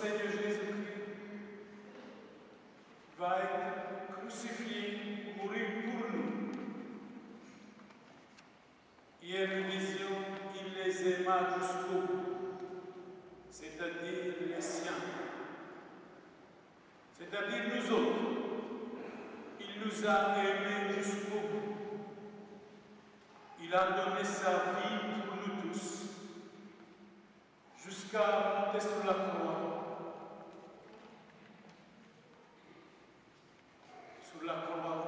Seigneur Jésus-Christ va être crucifié, mourir pour nous. Hier nous disions, il les aima jusqu'au bout, c'est-à-dire les siens, c'est-à-dire nous autres. Il nous a aimés jusqu'au bout. Il a donné sa vie pour nous tous, jusqu'à monter sur la croix. Sur la croix,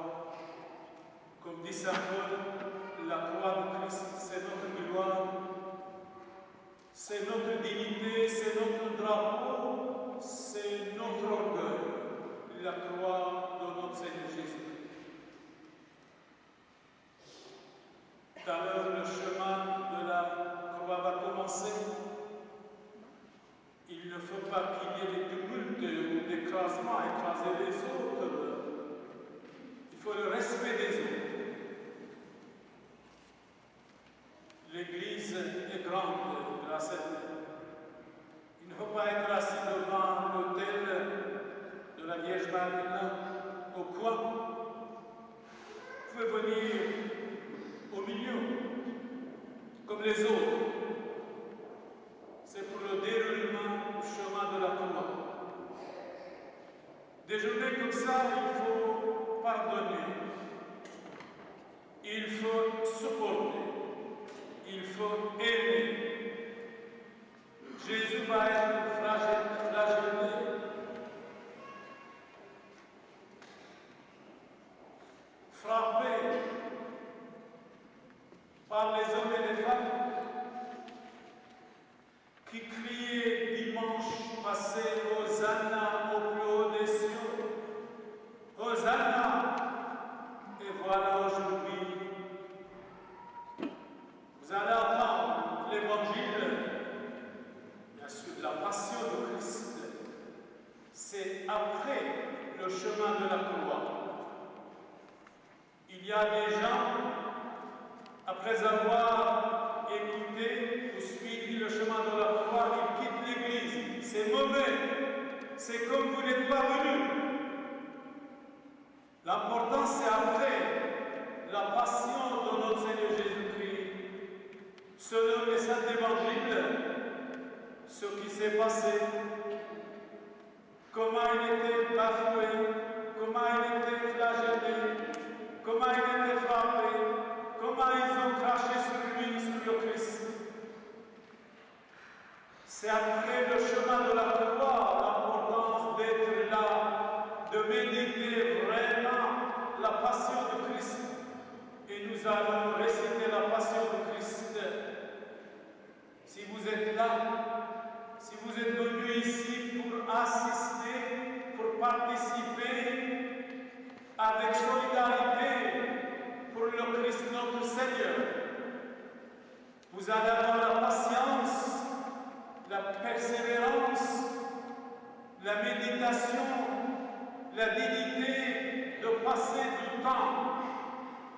comme dit saint Paul, la croix de Christ, c'est notre gloire, c'est notre dignité, c'est notre drapeau, c'est notre orgueil, la croix de notre Seigneur Jésus. Tout à l'heure, le chemin de la croix va commencer. Il ne faut pas qu'il y ait des tumultes ou d'écrasement, écraser les autres. Il faut le respect des autres. L'Église est grande, grâce à Dieu. Il ne faut pas être assis devant l'autel de la Vierge Marie au coin. Vous pouvez venir au milieu, comme les autres. C'est pour le déroulement du chemin de la croix. Des journées comme ça, il faut pardonner, il faut supporter, il faut aimer. Jésus va être flagellé, frappé par les hommes et les femmes qui criaient dimanche passé Hosanna au plus haut des cieux. Hosanna! Et voilà aujourd'hui, vous allez entendre l'évangile, bien sûr, de la passion de Christ. C'est après le chemin de la croix. Il y a des gens, après avoir écouté ou suivi le chemin de la croix, ils quittent l'Église. C'est mauvais. C'est comme vous n'êtes pas venus. L'important, c'est après la passion de notre Seigneur Jésus-Christ, selon les saints évangiles, ce qui s'est passé, comment il était bafoué, comment il était flagellé, comment il était frappé, comment ils ont craché sur lui, sur le Christ. C'est après le chemin de la croix, l'importance d'être là, de méditer vraiment la passion de Christ. Et nous allons réciter la passion de Christ. Si vous êtes là, si vous êtes venus ici pour assister, pour participer avec solidarité pour le Christ notre Seigneur, vous allez avoir la patience, la persévérance, la méditation, la dignité de passer du temps.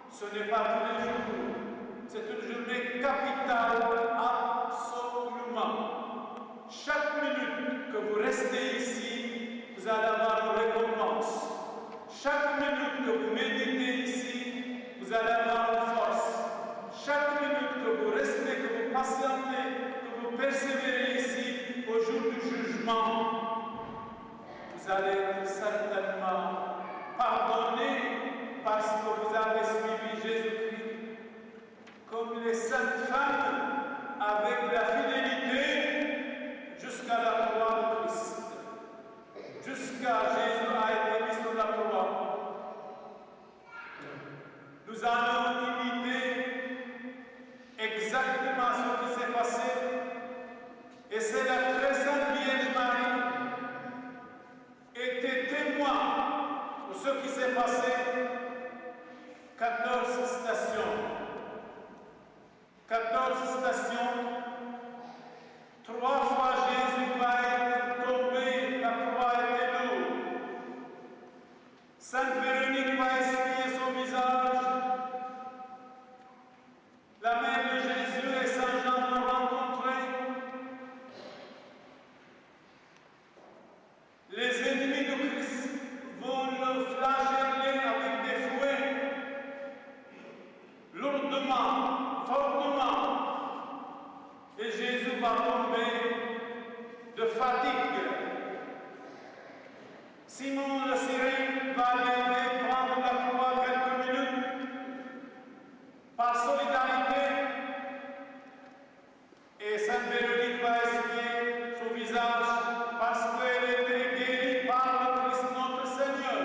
Ce n'est pas tous les jours, c'est une journée capitale, absolument. Chaque minute que vous restez ici, vous allez avoir une récompense. Chaque minute que vous méditez ici, vous allez avoir une force. Chaque minute que vous restez, que vous patientez, que vous persévérez ici, au jour du jugement, vous allez certainement pardonner parce que vous avez suivi Jésus-Christ. Comme les saintes femmes, avec la fidélité jusqu'à la croix de Christ. Jusqu'à Jésus a été mis sur la croix. Nous allons imiter exactement ce qui s'est passé. Et c'est la très sainte Vierge Marie était témoin de ce qui s'est passé. 14 stations. 14 stations. 3 fois Jésus va être tombé, la croix était lourde. Sainte Véronique va essuyer son visage. La mère de Jésus et Saint Jean l'ont rencontré. va tomber de fatigue. Simon le Cyrène va aller prendre la croix quelques minutes par solidarité et Sainte Véronique va essuyer son visage parce qu'elle était guérie par le Christ notre Seigneur.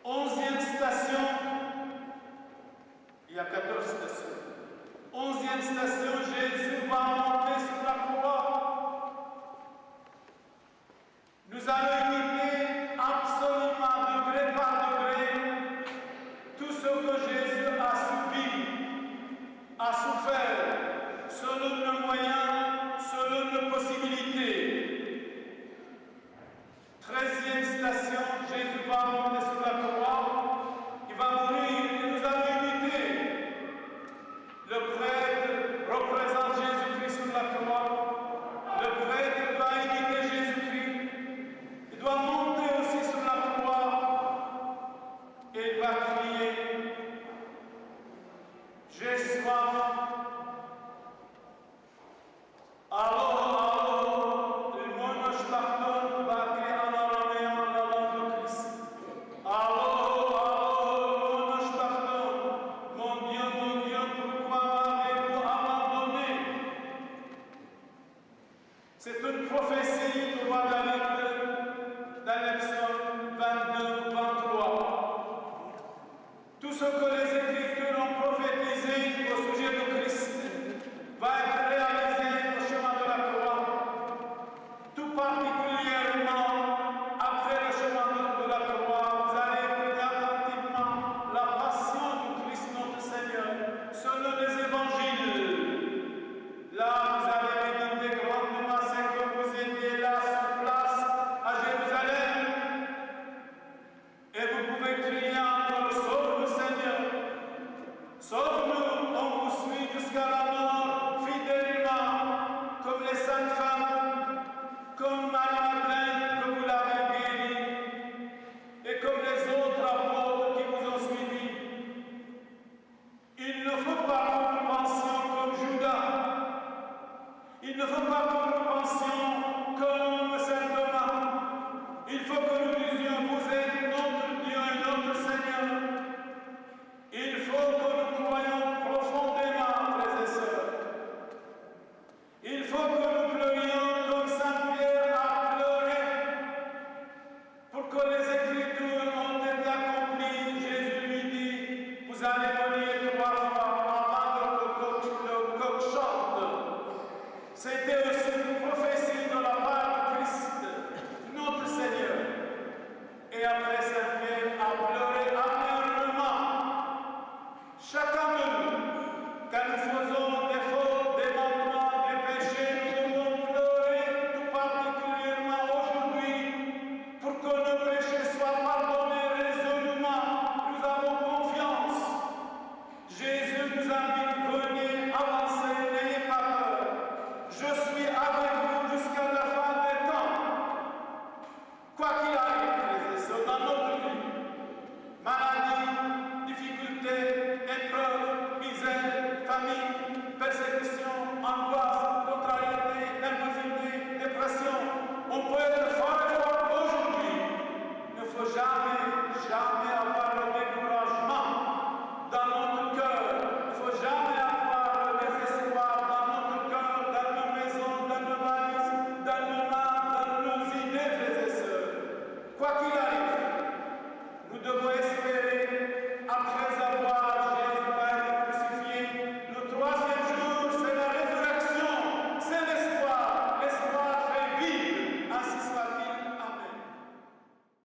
11e station, il y a 14 stations. 11e station, Jésus va monter sur la croix. Nous allons imiter absolument degré par degré tout ce que Jésus a subi, a souffert, selon nos moyens, selon nos possibilités. 13e station, Jésus va monter sur la croix, il va mourir et nous allons imiter. Le prêtre représente Jésus-Christ sur la croix. Le prêtre va imiter Jésus-Christ. Il doit monter aussi sur la croix et il va crier « J'ai soif ». Alors, le monoshtachton va crier en araméen la langue de Christ. Alors, monoshtachton, mon Dieu, pourquoi m'avez-vous abandonné? C'est une prophétie du roi David dans l'Exode 22-23. Tout ce que les Écritures ont prophétisé au sujet de Christ va être réalisé au chemin de la croix. Tout particulièrement, après le chemin de la croix, vous allez écouter attentivement la passion du Christ notre Seigneur, selon les évangiles. Là, vous allez méditer grandement ce que vous étiez là sur place à Jérusalem. Et vous pouvez crier encore, sauve-nous Seigneur, sauve-nous, on vous suit jusqu'à la mort, fidèlement, comme les saintes femmes, comme Marie-Madeleine que vous l'avez guérie, et comme les autres apôtres qui vous ont suivis. Il ne faut pas que nous pensions comme Judas, il ne faut pas que nous pensions comme Saint Thomas, il faut que nous disions, vous êtes notre Dieu et notre Seigneur. Il faut que nous croyions profondément, frères et sœurs. Il faut que nous pleurions comme Saint Pierre a pleuré pour que les Écritures ont été accomplies. Jésus lui dit, vous allez venir 3 fois avant que le coq chante. C'était aussi une prophétie de la part de Christ, notre Seigneur. Et après Saint Pierre a pleuré amèrement. Chacun de nous, quand nous faisons des fautes, des manquements, des péchés, nous devons pleurer tout particulièrement aujourd'hui pour que nos péchés soient pardonnés résolument. Nous avons confiance. Jésus nous invite, venez avancer, n'ayez pas peur. Je suis avec vous jusqu'à la fin des temps. Quoi qu'il arrive, frères et sœurs, dans notre vie, maladie, difficulté, épreuve, misère, famine, persécution, angoisse, contrariété, nervosité, dépression, on peut être fort et fort aujourd'hui. Il ne faut jamais